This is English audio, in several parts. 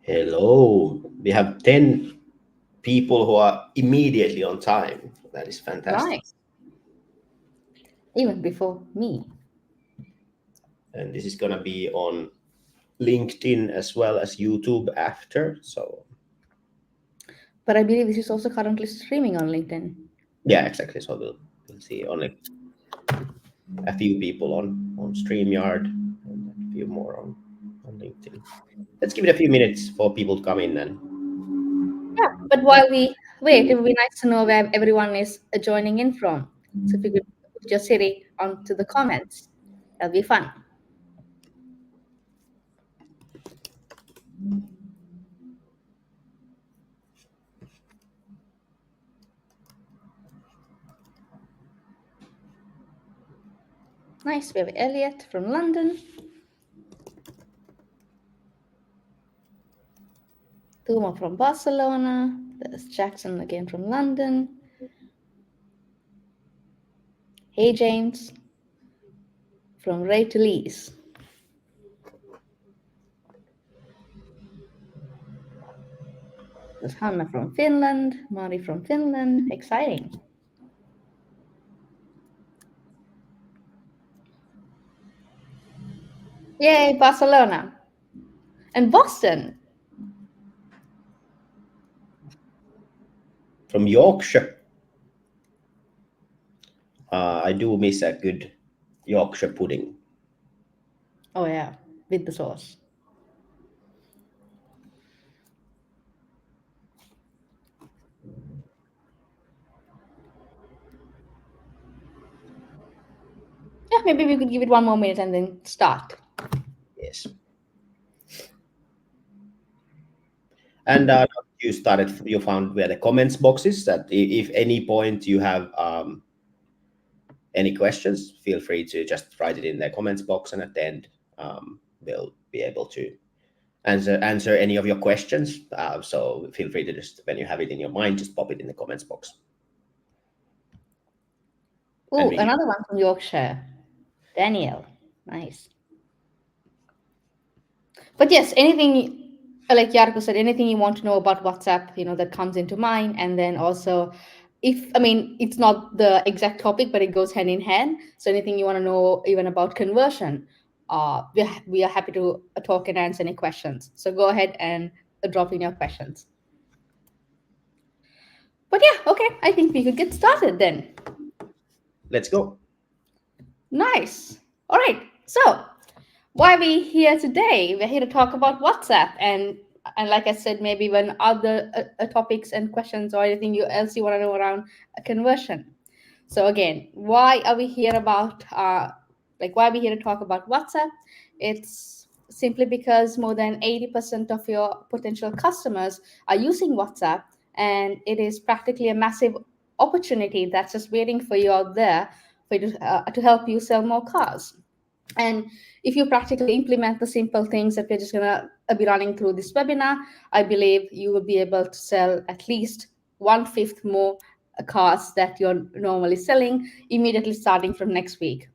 Hello. We have 10 people who are immediately on time. That is fantastic. Nice. Even before me. And this is going to be on LinkedIn as well as YouTube after. So, But I believe this is also currently streaming on LinkedIn. yeah, exactly. So we'll see only a few people on StreamYard and a few more on LinkedIn. Let's give it a few minutes for people to come in and Yeah. But while we wait, it would be nice to know where everyone is joining in from. So if you could put your city onto the comments, that'll be fun. Nice. We have Elliot from London. Tuma from Barcelona. There's Jackson again from London. Hey James from Ray to Lee's. There's Hanna from Finland, Mari from Finland. Exciting. Yay, Barcelona. And Boston. from Yorkshire. I do miss a good Yorkshire pudding. Oh yeah, with the sauce. Yeah, maybe we could give it one more minute and then start. Yes. And you started, you found where the comments boxes that if any point you have any questions, feel free to just write it in the comments box, and at the end we'll be able to answer any of your questions. So feel free to just, when you have it in your mind, just pop it in the comments box. And Oh, we another one from Yorkshire. Daniel. Nice. But yes, anything like Jarko said, anything you want to know about WhatsApp, that comes into mind. And then also, it's not the exact topic, but it goes hand in hand. So anything you want to know, even about conversion, we are happy to talk and answer any questions. So go ahead and drop in your questions. But yeah, okay, I think we could get started then. let's go. Nice. All right. So, why are we here today? We're here to talk about WhatsApp, and like I said, maybe when other topics and questions or anything else you want to know around a conversion. So again, why are we here about why are we here to talk about WhatsApp? It's simply because more than 80% of your potential customers are using WhatsApp, and it is practically a massive opportunity that's just waiting for you out there for you to help you sell more cars. And if you practically implement the simple things that we're just going to be running through this webinar, I believe you will be able to sell at least 1/5 more cars that you're normally selling immediately starting from next week.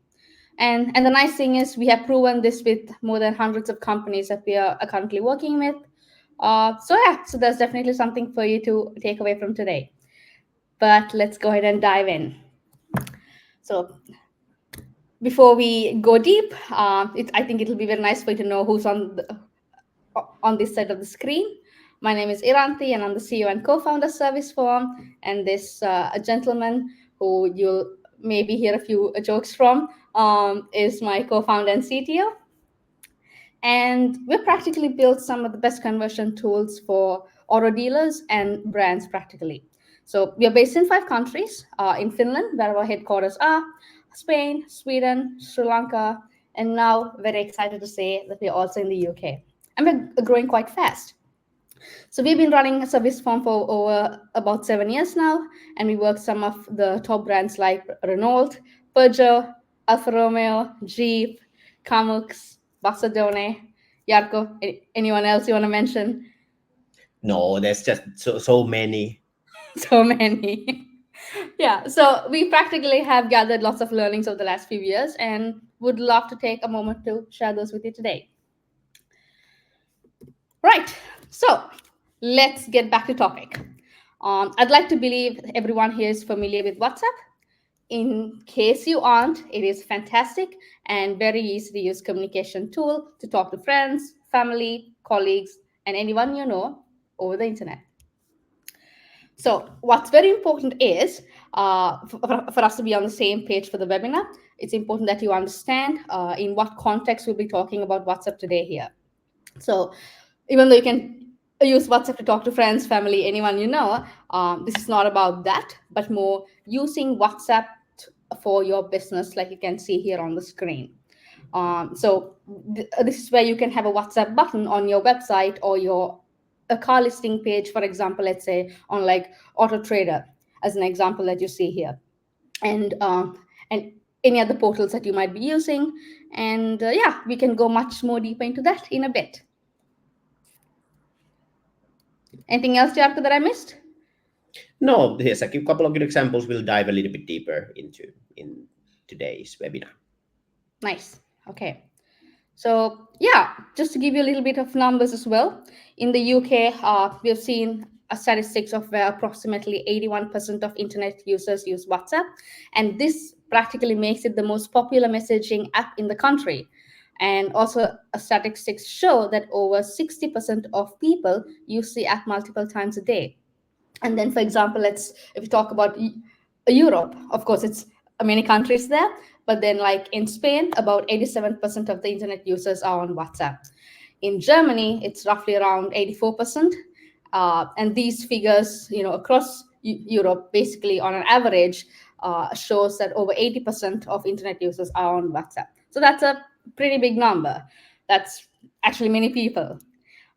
And the nice thing is we have proven this with more than hundreds of companies that we are currently working with. So there's definitely something for you to take away from today. But let's go ahead and dive in. So before we go deep, I think it'll be very nice for you to know who's on this side of the screen. My name is Iranti, and I'm the CEO and co-founder of Service Form. And this gentleman who you'll maybe hear a few jokes from is my co-founder and CTO. And we practically built some of the best conversion tools for auto dealers and brands practically. So we are based in 5 countries, in Finland, where our headquarters are, Spain, Sweden, Sri Lanka, and now very excited to say that we're also in the UK. And we're growing quite fast. So we've been running a service form for over about 7 years now, and we work some of the top brands like Renault, Peugeot, Alfa Romeo, Jeep, Kamux, Bassadone, Yarko. Anyone else you want to mention? No, there's just so many. So many. Yeah, so we practically have gathered lots of learnings over the last few years and would love to take a moment to share those with you today. Right. So let's get back to topic. I'd like to believe everyone here is familiar with WhatsApp. In case you aren't, it is fantastic and very easy to use communication tool to talk to friends, family, colleagues, and anyone you know over the internet. So what's very important is for us to be on the same page for the webinar. It's important that you understand in what context we'll be talking about WhatsApp today here. So even though you can use WhatsApp to talk to friends, family, anyone you know, this is not about that, but more using WhatsApp for your business, like you can see here on the screen. This is where you can have a WhatsApp button on your website or your a car listing page, for example, let's say on like Auto Trader, as an example that you see here, and any other portals that you might be using. And yeah, we can go much more deeper into that in a bit. Anything else, Jarko, that I missed? No, here's a couple of good examples. We'll dive a little bit deeper into in today's webinar. Nice. Okay. So yeah, just to give you a little bit of numbers as well. In the UK, we have seen a statistics of where approximately 81% of internet users use WhatsApp, and this practically makes it the most popular messaging app in the country. And also, statistics show that over 60% of people use the app multiple times a day. And then, for example, if we talk about Europe, of course, it's many countries there, but then like in Spain, about 87% of the internet users are on WhatsApp. In Germany, it's roughly around 84%. And these figures, across Europe, basically on an average, shows that over 80% of internet users are on WhatsApp. So that's a pretty big number. That's actually many people.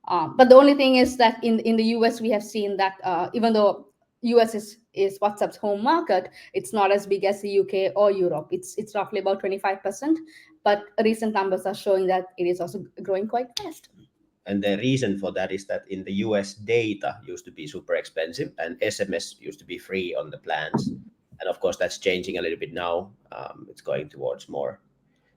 But the only thing is that in the US, we have seen that even though US is WhatsApp's home market, it's not as big as the UK or Europe. It's roughly about 25%. But recent numbers are showing that it is also growing quite fast. And the reason for that is that in the US, data used to be super expensive and SMS used to be free on the plans. And of course, that's changing a little bit now. It's going towards more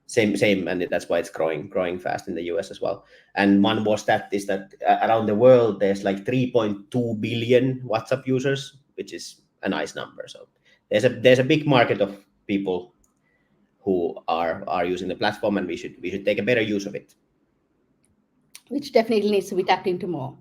same, and that's why it's growing fast in the US as well. And one more stat is that around the world, there's like 3.2 billion WhatsApp users, which is a nice number. So there's a big market of people who are using the platform, and we should take a better use of it. Which definitely needs to be tapped into more.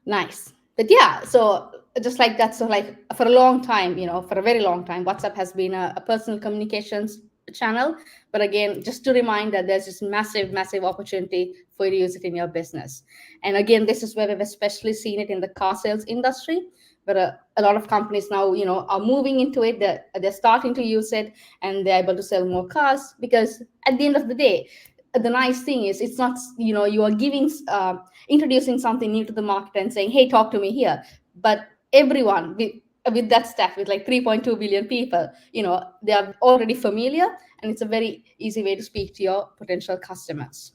Nice. But yeah, so just like that, so like for a long time, for a very long time, WhatsApp has been a personal communications channel. But again, just to remind that there's this massive opportunity for you to use it in your business. And again, this is where we've especially seen it in the car sales industry, where a lot of companies now, are moving into it. They're starting to use it, and they're able to sell more cars, because at the end of the day, the nice thing is it's not, you are giving introducing something new to the market and saying, hey, talk to me here. But everyone with that stat, with like 3.2 billion people, they are already familiar, and it's a very easy way to speak to your potential customers.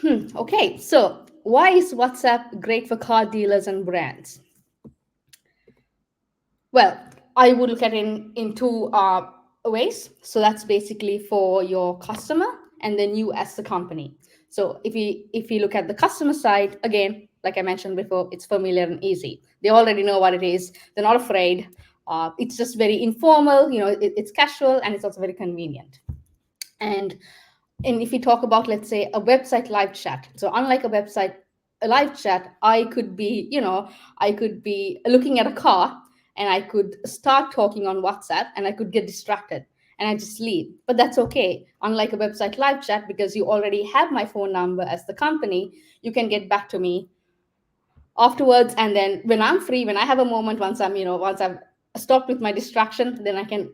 Okay, so why is WhatsApp great for car dealers and brands? Well, I would look at it in two ways. So that's basically for your customer and then you as the company. So if you look at the customer side, again, like I mentioned before, it's familiar and easy. They already know what it is. They're not afraid. It's just very informal. It's casual, and it's also very convenient. And if you talk about, let's say, a website live chat, so unlike a live chat, I could be looking at a car, and I could start talking on WhatsApp, and I could get distracted and I just leave. But that's okay. Unlike a website live chat, because you already have my phone number as the company, you can get back to me afterwards. And then when I'm free, when I have a moment, once I've stopped with my distraction, then I can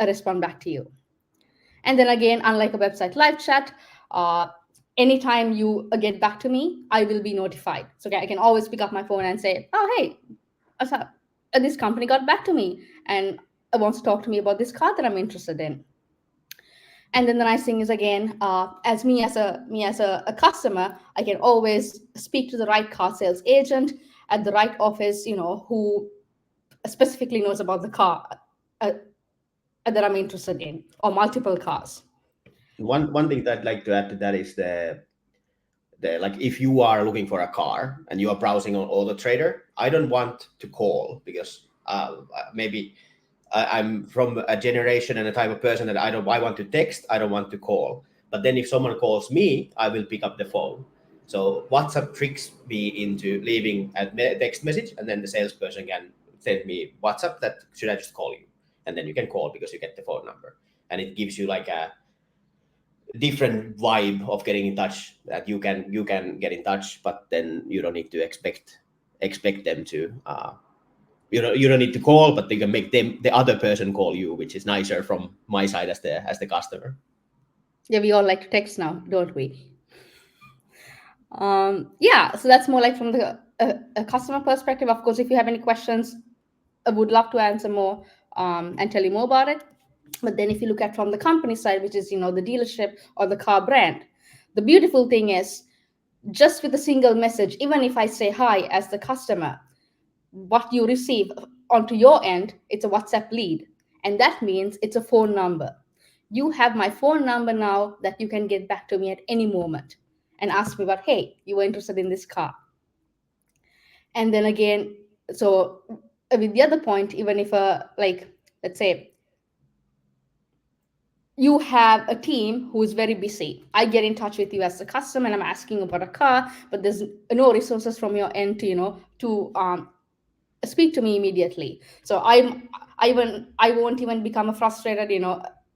respond back to you. And then again, unlike a website live chat, uh, anytime you get back to me, I will be notified. So I can always pick up my phone and say, oh, hey, this company got back to me and wants to talk to me about this car that I'm interested in. And then the nice thing is, again, as a customer, I can always speak to the right car sales agent at the right office, who specifically knows about the car uh, that I'm interested in, or multiple cars. One thing that I'd like to add to that is like if you are looking for a car and you are browsing on Auto Trader, I don't want to call because maybe I'm from a generation and a type of person that I want to text, I don't want to call. But then if someone calls me, I will pick up the phone. So WhatsApp tricks me into leaving a text message, and then the salesperson can send me WhatsApp that should I just call you, and then you can call because you get the phone number, and it gives you like a different vibe of getting in touch, that you can get in touch, but then you don't need to expect them to you don't need to call, but they can make the other person call you, which is nicer from my side as the customer. Yeah, we all like to text now, don't we? Yeah, so that's more like from the a customer perspective. Of course, if you have any questions, I would love to answer more and tell you more about it. But then if you look at from the company side, which is, the dealership or the car brand, the beautiful thing is just with a single message, even if I say hi as the customer, what you receive onto your end, it's a WhatsApp lead. And that means it's a phone number. You have my phone number now that you can get back to me at any moment and ask me about, hey, you were interested in this car. And then again, so with the other point, even if like, let's say you have a team who is very busy. I get in touch with you as a customer and I'm asking about a car, but there's no resources from your end to, to speak to me immediately. So I won't even become a frustrated,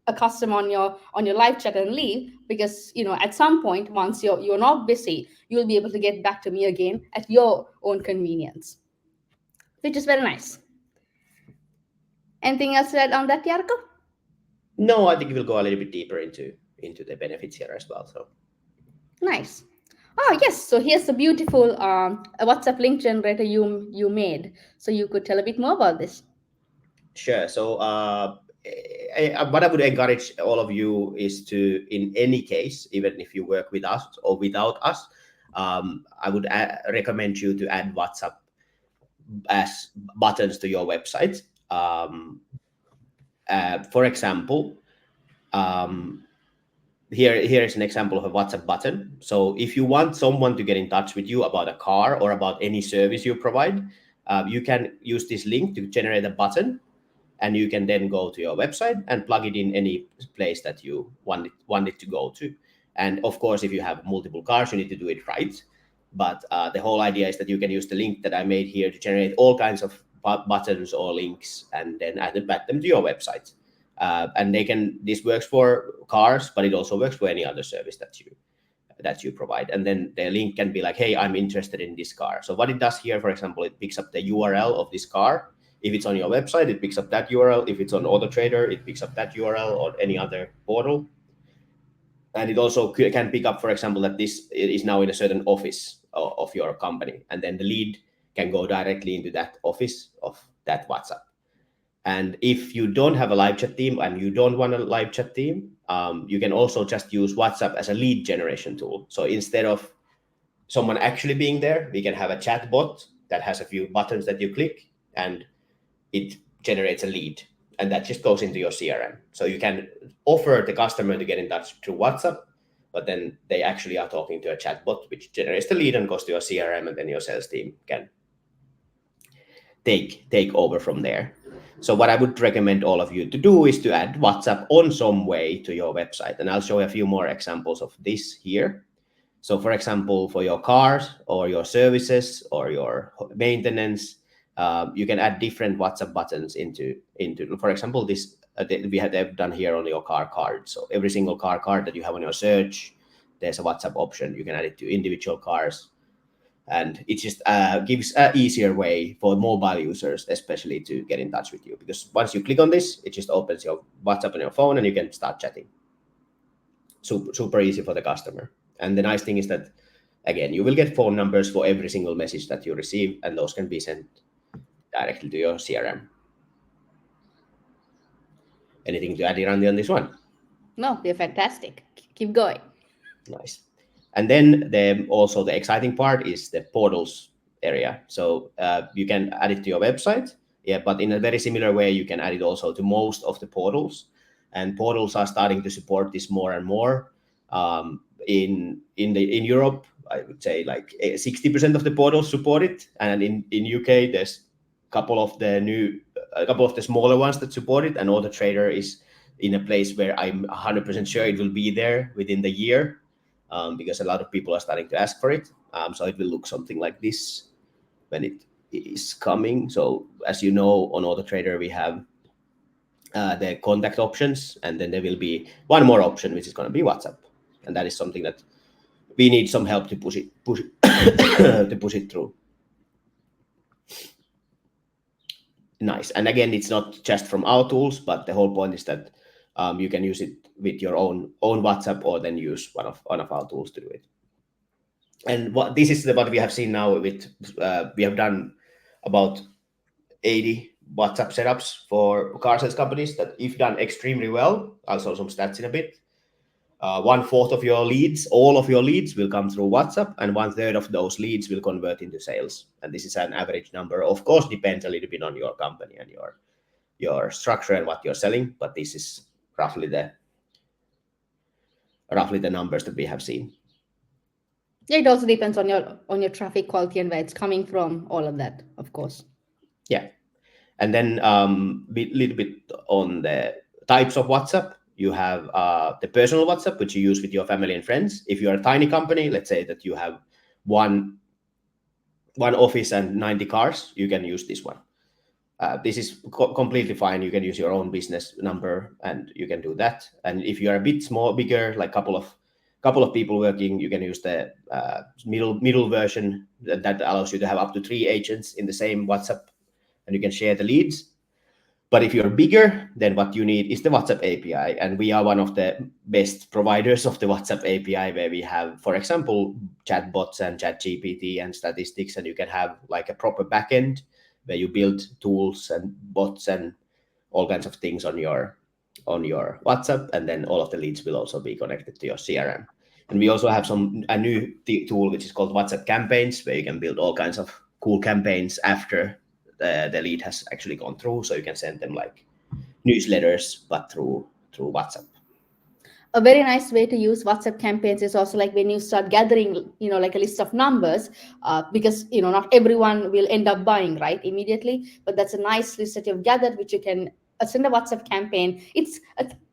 a customer on your live chat and leave, because at some point, once you're not busy, you'll be able to get back to me again at your own convenience, which is very nice. Anything else to add on that, Yarko? No, I think we'll go a little bit deeper into the benefits here as well. So Nice. Oh yes, so here's the beautiful WhatsApp link generator you made. So you could tell a bit more about this. sure. So what I would encourage all of you is to, in any case, even if you work with us or without us, I would recommend you to add WhatsApp as buttons to your website. For example, um, here is an example of a WhatsApp button. So if you want someone to get in touch with you about a car or about any service you provide, you can use this link to generate a button, and you can then go to your website and plug it in any place that you want it to go to. And of course, if you have multiple cars, you need to do it right. But the whole idea is that you can use the link that I made here to generate all kinds of buttons or links, and then add them to your website. And this works for cars, but it also works for any other service that you provide. And then the link can be like, hey, I'm interested in this car. So what it does here, for example, it picks up the URL of this car. If it's on your website, it picks up that URL. If it's on Auto Trader, it picks up that URL, or any other portal. And it also can pick up, for example, that this is now in a certain office of your company, and then the lead can go directly into that office of that WhatsApp. And if you don't have a live chat team and you don't want a live chat team, you can also just use WhatsApp as a lead generation tool. So instead of someone actually being there, we can have a chat bot that has a few buttons that you click, and it generates a lead, and that just goes into your CRM. So you can offer the customer to get in touch through WhatsApp, but then they actually are talking to a chatbot, which generates the lead and goes to your CRM, and then your sales team can take over from there. So what I would recommend all of you to do is to add WhatsApp on some way to your website, and I'll show a few more examples of this here. So for example, for your cars or your services or your maintenance, you can add different WhatsApp buttons into for example, this they've done here on your car card. So every single car card that you have on your search, there's a WhatsApp option. You can add it to individual cars, and it just gives an easier way for mobile users especially to get in touch with you, because once you click on this, it just opens your WhatsApp on your phone and you can start chatting. Super easy for the customer. And the nice thing is that, again, you will get phone numbers for every single message that you receive, and those can be sent directly to your CRM. Anything to add, Irandi, on this one? No, they're fantastic. Keep going. Nice. And then also the exciting part is the portals area. So you can add it to your website, yeah, but in a very similar way, you can add it also to most of the portals. And portals are starting to support this more and more. in Europe, I would say like 60% of the portals support it, and in UK there's a couple of the smaller ones that support it, and Autotrader is in a place where I'm 100% sure it will be there within the year, because a lot of people are starting to ask for it. So it will look something like this when it is coming. So as you know, on Autotrader we have the contact options, and then there will be one more option which is going to be WhatsApp, and that is something that we need some help to push it to push it through. Nice. And again, it's not just from our tools, but the whole point is that you can use it with your own WhatsApp, or then use one of our tools to do it. And what we have seen now with we have done about 80 WhatsApp setups for car sales companies that, if done extremely well, I'll show some stats in a bit. 1/4 of your leads, all of your leads, will come through WhatsApp, and 1/3 of those leads will convert into sales. And this is an average number. Of course, depends a little bit on your company and your structure and what you're selling, but this is roughly the numbers that we have seen. Yeah, it also depends on your traffic quality and where it's coming from, all of that, of course. Yeah. And then a little bit on the types of WhatsApp. You have the personal WhatsApp, which you use with your family and friends. If you're a tiny company, let's say that you have one office and 90 cars, you can use this one. This is completely fine. You can use your own business number, and you can do that. And if you are a bit bigger, like couple of people working, you can use the middle version that allows you to have up to 3 agents in the same WhatsApp, and you can share the leads. But if you're bigger, then what you need is the WhatsApp API. And we are one of the best providers of the WhatsApp API, where we have, for example, chatbots and ChatGPT and statistics, and you can have like a proper backend where you build tools and bots and all kinds of things on your WhatsApp, and then all of the leads will also be connected to your CRM. And we also have a new tool which is called WhatsApp Campaigns, where you can build all kinds of cool campaigns after the lead has actually gone through, so you can send them like newsletters, but through WhatsApp. A very nice way to use WhatsApp campaigns is also like when you start gathering, like a list of numbers, because not everyone will end up buying right immediately, but that's a nice list that you've gathered, which you can send a WhatsApp campaign. It's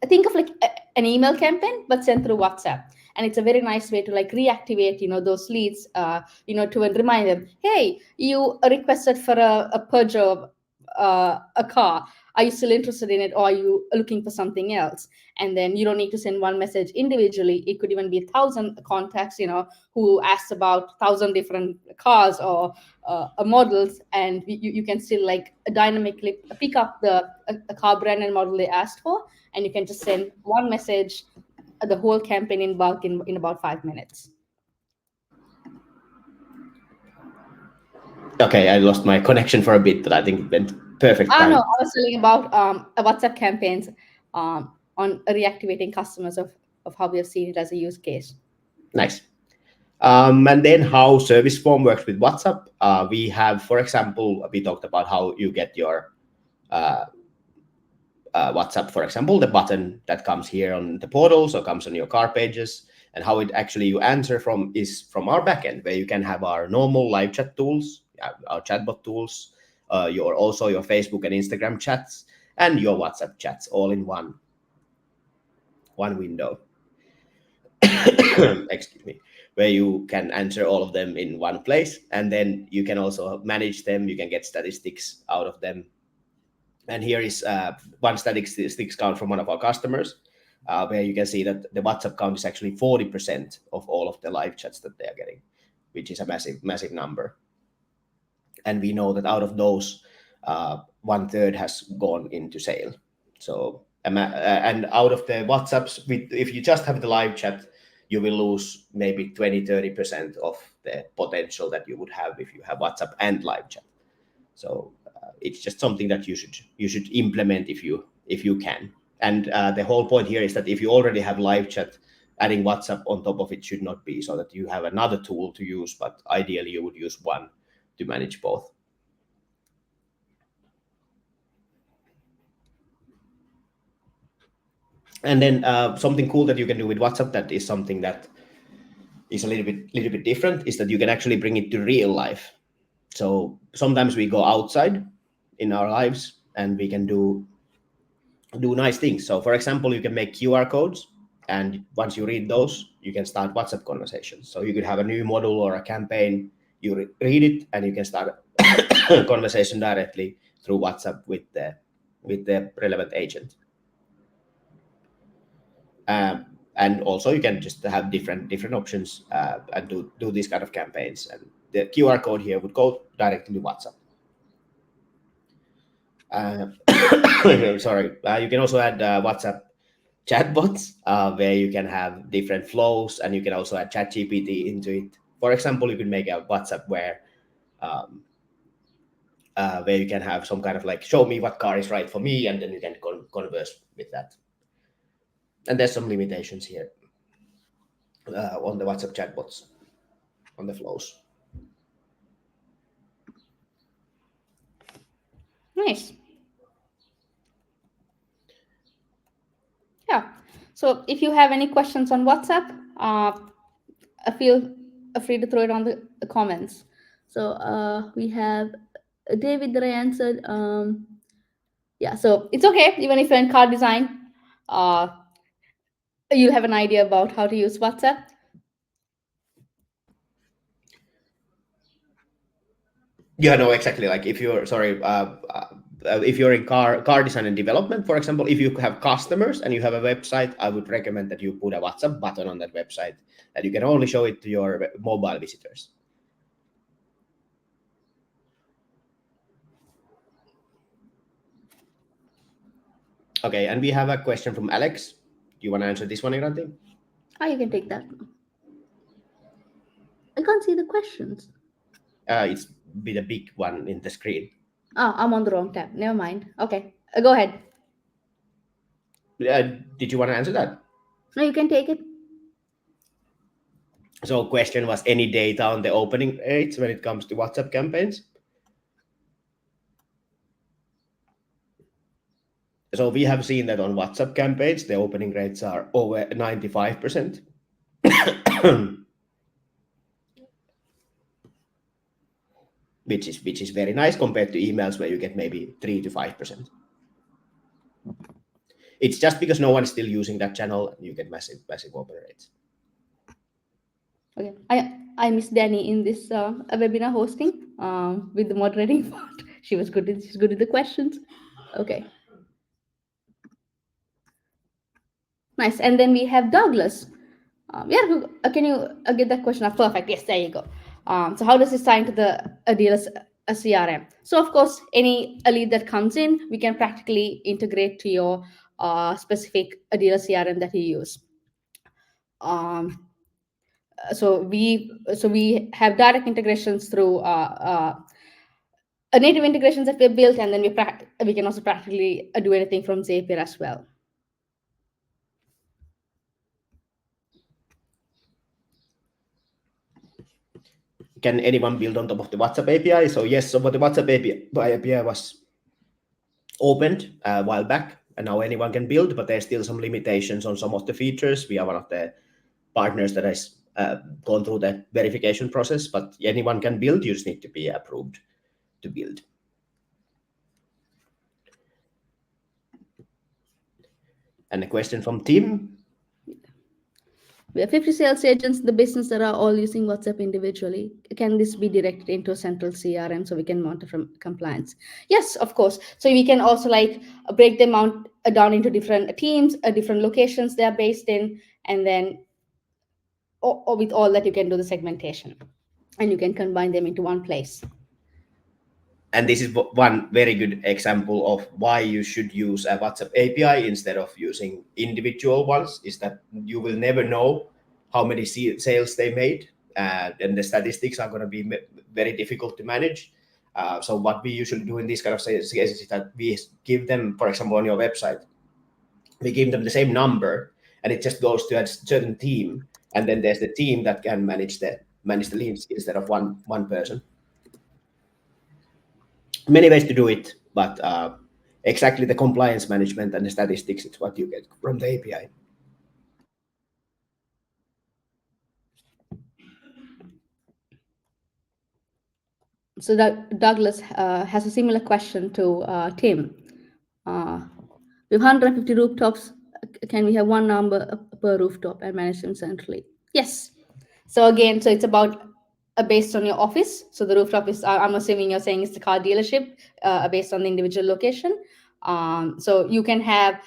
think of like an email campaign, but sent through WhatsApp. And it's a very nice way to like reactivate those leads, to remind them, hey, you requested for a Peugeot, a car. Are you still interested in it, or are you looking for something else? And then you don't need to send one message individually. It could even be 1,000 contacts, who asked about 1,000 different cars or models, and you can still like dynamically pick up a car brand and model they asked for, and you can just send one message, the whole campaign in bulk in about 5 minutes. Okay, I lost my connection for a bit, but I think it went perfect time. No, I was telling about WhatsApp campaigns, on reactivating customers, of how we have seen it as a use case. Nice. And then how service form works with WhatsApp. We have, for example, we talked about how you get your WhatsApp, for example, the button that comes here on the portals or comes on your car pages, and how it actually you answer from is from our backend, where you can have our normal live chat tools, our chatbot tools, your Facebook and Instagram chats, and your WhatsApp chats all in one window. Excuse me. Where you can answer all of them in one place, and then you can also manage them. You can get statistics out of them. And here is one statistics count from one of our customers, where you can see that the WhatsApp count is actually 40% of all of the live chats that they are getting, which is a massive number. And we know that out of those, 1/3 has gone into sale. So and out of the WhatsApps, if you just have the live chat, you will lose maybe 20-30% of the potential that you would have if you have WhatsApp and live chat. So it's just something that you should implement if you can. And the whole point here is that if you already have live chat, adding WhatsApp on top of it should not be, so that you have another tool to use, but ideally you would use one to manage both. And then something cool that you can do with WhatsApp, that is something that is a little bit different is that you can actually bring it to real life. So sometimes we go outside in our lives and we can do nice things. So for example, you can make QR codes, and once you read those, you can start WhatsApp conversations. So you could have a new model or a campaign, you read it, and you can start a conversation directly through WhatsApp with the relevant agent. And also you can just have different options and do these kind of campaigns. And the QR code here would go directly to WhatsApp. Sorry. You can also add WhatsApp chatbots where you can have different flows, and you can also add ChatGPT into it. For example, you could make a WhatsApp um, where you can have some kind of like, show me what car is right for me, and then you can converse with that. And there's some limitations here on the WhatsApp chatbots, on the flows. Nice. Yeah. So if you have any questions on WhatsApp, feel free to throw it on the comments. So we have David that I answered. Yeah, so it's okay even if you're in car design. Uh, you'll have an idea about how to use WhatsApp. Yeah, no, exactly. Like if you're if you're in car design and development, for example, if you have customers and you have a website, I would recommend that you put a WhatsApp button on that website, and you can only show it to your mobile visitors. Okay, and we have a question from Alex. Do you want to answer this one, Igranti? Oh, you can take that. I can't see the questions. It's be the big one in the screen. Oh, I'm on the wrong tab. Never mind. Okay, go ahead. Did you want to answer that? No, you can take it. So question was any data on the opening rates when it comes to WhatsApp campaigns? So we have seen that on WhatsApp campaigns, the opening rates are over 95%. which is very nice compared to emails where you get maybe 3 to 5%. It's just because no one is still using that channel, you get massive open rates. Okay, I miss Danny in this webinar hosting with the moderating part. She's good at the questions. Okay, nice. And then we have Douglas. Yeah, can you get that question up? Perfect. Yes, there you go. So how does this tie into the dealer's CRM? So of course, any lead that comes in, we can practically integrate to your specific dealer CRM that you use. So we have direct integrations through native integrations that we built, and then we can also practically do anything from Zapier as well. Can anyone build on top of the WhatsApp API? So yes, so the WhatsApp API was opened a while back, and now anyone can build, but there's still some limitations on some of the features. We are one of the partners that has gone through the verification process, but anyone can build. You just need to be approved to build. And a question from Tim. We have 50 sales agents in the business that are all using WhatsApp individually. Can this be directed into a central CRM so we can monitor from compliance? Yes, of course. So we can also like break them down into different teams, different locations they are based in, and then or with all that you can do the segmentation, and you can combine them into one place. And this is one very good example of why you should use a WhatsApp API instead of using individual ones, is that you will never know how many sales they made, and the statistics are going to be very difficult to manage. So what we usually do in these kind of cases is that we give them, for example, on your website, we give them the same number, and it just goes to a certain team, and then there's the team that can manage the leads instead of one person. Many ways to do it, but exactly the compliance management and the statistics is what you get from the API. So Douglas has a similar question to Tim. Uh, with 150 rooftops, can we have one number per rooftop and manage them centrally? Yes. So again, so it's about based on your office. So the rooftop is, I'm assuming you're saying it's the car dealership, based on the individual location. So you can have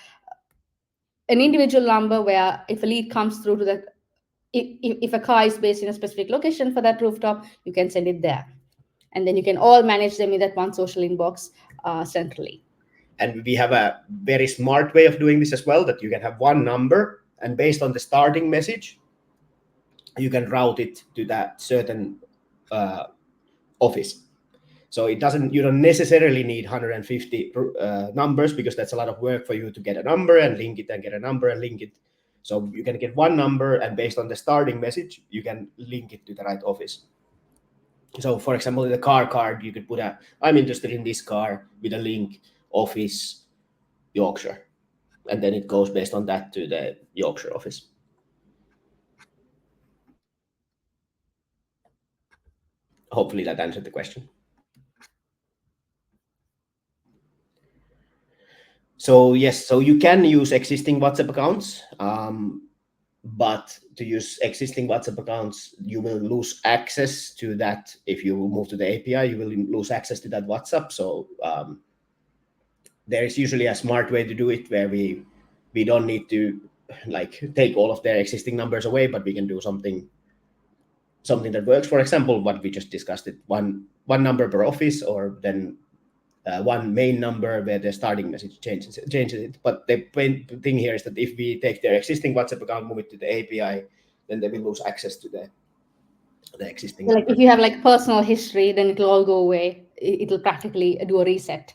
an individual number where if a lead comes through to the, if a car is based in a specific location for that rooftop, you can send it there. And then you can all manage them in that one social inbox centrally. And we have a very smart way of doing this as well, that you can have one number, and based on the starting message, you can route it to that certain office. So it doesn't, you don't necessarily need 150 numbers, because that's a lot of work for you to get a number and link it and get a number and link it. So you can get one number, and based on the starting message, you can link it to the right office. So for example, in the car card, you could put I'm interested in this car with a link, office, Yorkshire. And then it goes based on that to the Yorkshire office. Hopefully that answered the question. So yes, so you can use existing WhatsApp accounts, but to use existing WhatsApp accounts, you will lose access to that. If you move to the API, you will lose access to that WhatsApp. So there is usually a smart way to do it, where we don't need to like take all of their existing numbers away, but we can do something that works. For example, what we just discussed, it one number per office, or then one main number where the starting message changes it. But the thing here is that if we take their existing WhatsApp account, move it to the API, then they will lose access to the existing Like number. if you have like personal history, then it'll all go away. It'll practically do a reset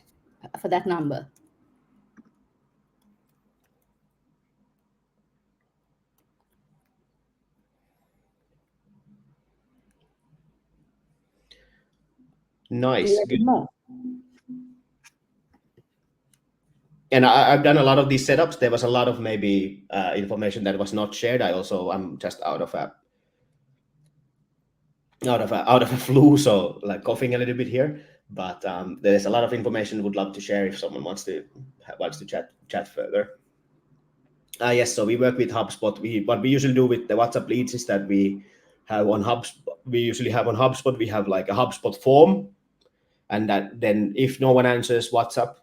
for that number. Nice, good. More. And I've done a lot of these setups. There was a lot of maybe information that was not shared. I'm just out of a flu, so like coughing a little bit here. But there's a lot of information would love to share if someone wants to chat further. Yes, so we work with HubSpot. What we usually do with the WhatsApp leads is that we have on HubSpot. We usually have on HubSpot. We have like a HubSpot form, and that then if no one answers WhatsApp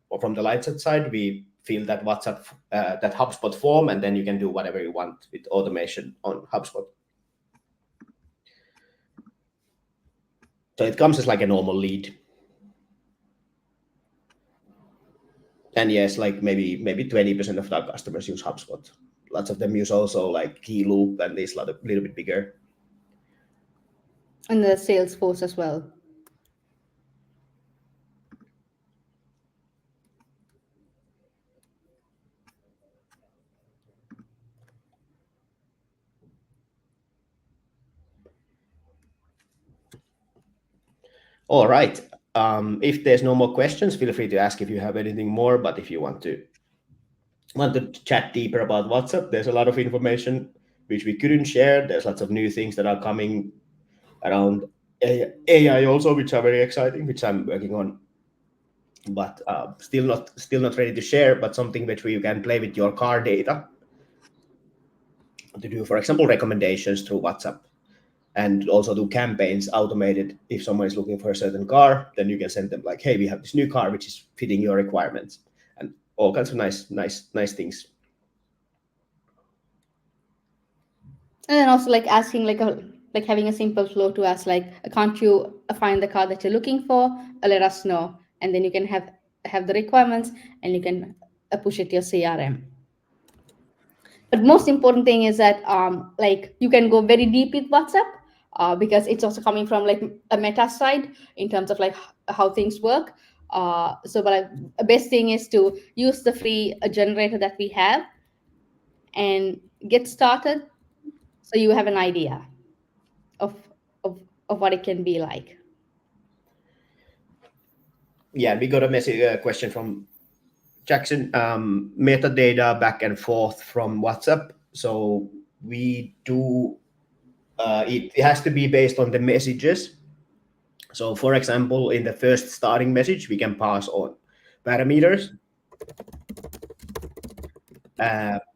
or from the Lightset side, we fill that WhatsApp that HubSpot form, and then you can do whatever you want with automation on HubSpot. So it comes as like a normal lead. And yes, like maybe 20% of our customers use HubSpot. Lots of them use also like Keyloop and these little bit bigger. And the Salesforce as well. All right. If there's no more questions, feel free to ask if you have anything more. But if you want to chat deeper about WhatsApp, there's a lot of information which we couldn't share. There's lots of new things that are coming around AI also, which are very exciting, which I'm working on. But still not ready to share. But something which you can play with your car data to do, for example, recommendations through WhatsApp. And also do campaigns automated. If someone is looking for a certain car, then you can send them like, hey, we have this new car which is fitting your requirements, and all kinds of nice things. And then also like asking like having a simple flow to ask like, can't you find the car that you're looking for? Let us know, and then you can have the requirements, and you can push it to your CRM. But most important thing is that like you can go very deep with WhatsApp, because it's also coming from like a meta side in terms of like how things work. But the best thing is to use the free generator that we have and get started, so you have an idea of of, of what it can be like. Yeah, we got a question from Jackson. Metadata back and forth from WhatsApp. So we do. It has to be based on the messages. So for example, in the first starting message, we can pass on parameters,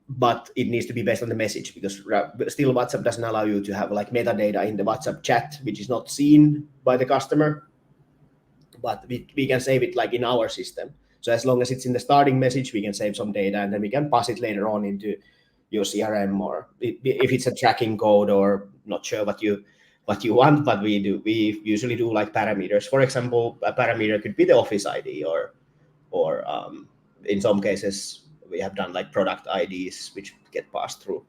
but it needs to be based on the message, because still WhatsApp doesn't allow you to have like metadata in the WhatsApp chat, which is not seen by the customer, but we can save it like in our system. So as long as it's in the starting message, we can save some data, and then we can pass it later on into your CRM, or if it's a tracking code, or not sure what you want, but we usually do like parameters. For example, a parameter could be the office ID, or in some cases we have done like product IDs which get passed through.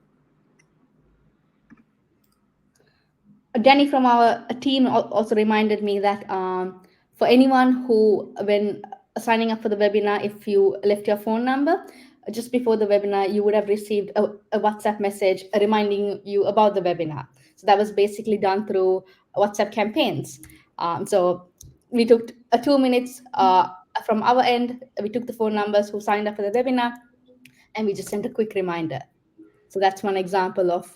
Danny from our team also reminded me that for anyone who, when signing up for the webinar, if you left your phone number just before the webinar, you would have received a WhatsApp message reminding you about the webinar. So that was basically done through WhatsApp campaigns. So we took 2 minutes from our end. We took the phone numbers who signed up for the webinar, and we just sent a quick reminder. So that's one example of,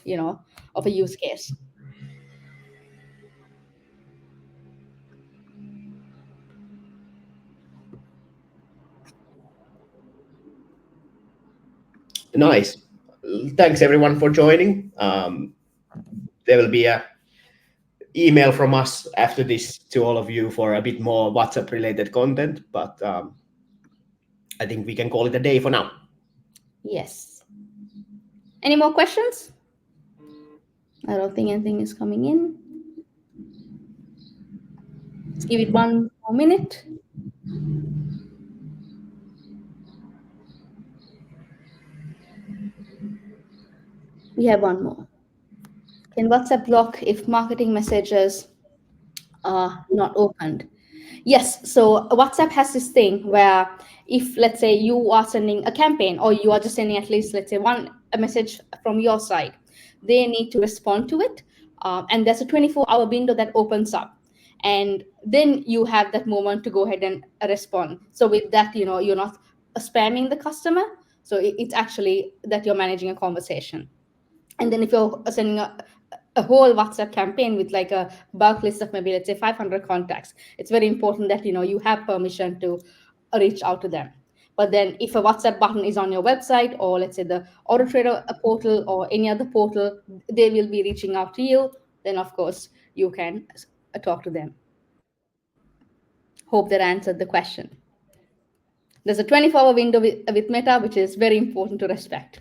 of a use case. Nice. Thanks everyone for joining. There will be a email from us after this to all of you for a bit more WhatsApp related content, but I think we can call it a day for now. Yes. Any more questions? I don't think anything is coming in. Let's give it 1 more minute. We have one more. Can WhatsApp block if marketing messages are not opened? Yes. So WhatsApp has this thing where if, let's say, you are sending a campaign, or you are just sending at least, let's say, a message from your side, they need to respond to it. And there's a 24-hour window that opens up. And then you have that moment to go ahead and respond. So with that, you're not spamming the customer. So it's actually that you're managing a conversation. And then if you're sending a whole WhatsApp campaign with like a bulk list of maybe, let's say, 500 contacts, it's very important that you have permission to reach out to them. But then if a WhatsApp button is on your website, or let's say the Auto Trader portal or any other portal, they will be reaching out to you. Then of course you can talk to them. Hope that answered the question. There's a 24-hour window with Meta, which is very important to respect.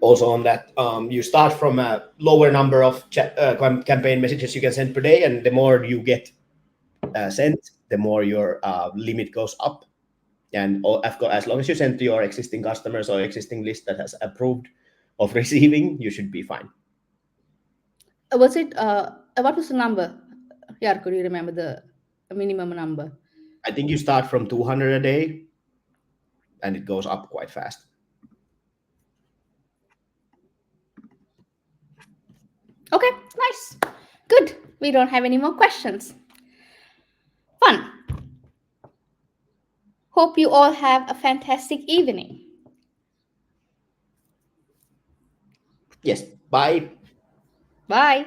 Also on that, you start from a lower number of campaign messages you can send per day, and the more you get sent, the more your limit goes up. And of course, as long as you send to your existing customers or existing list that has approved of receiving, you should be fine. Was it what was the number? Yeah, could you remember the minimum number? I think you start from 200 a day, and it goes up quite fast. Okay, nice. Good. We don't have any more questions. Fun. Hope you all have a fantastic evening. Yes. Bye. Bye.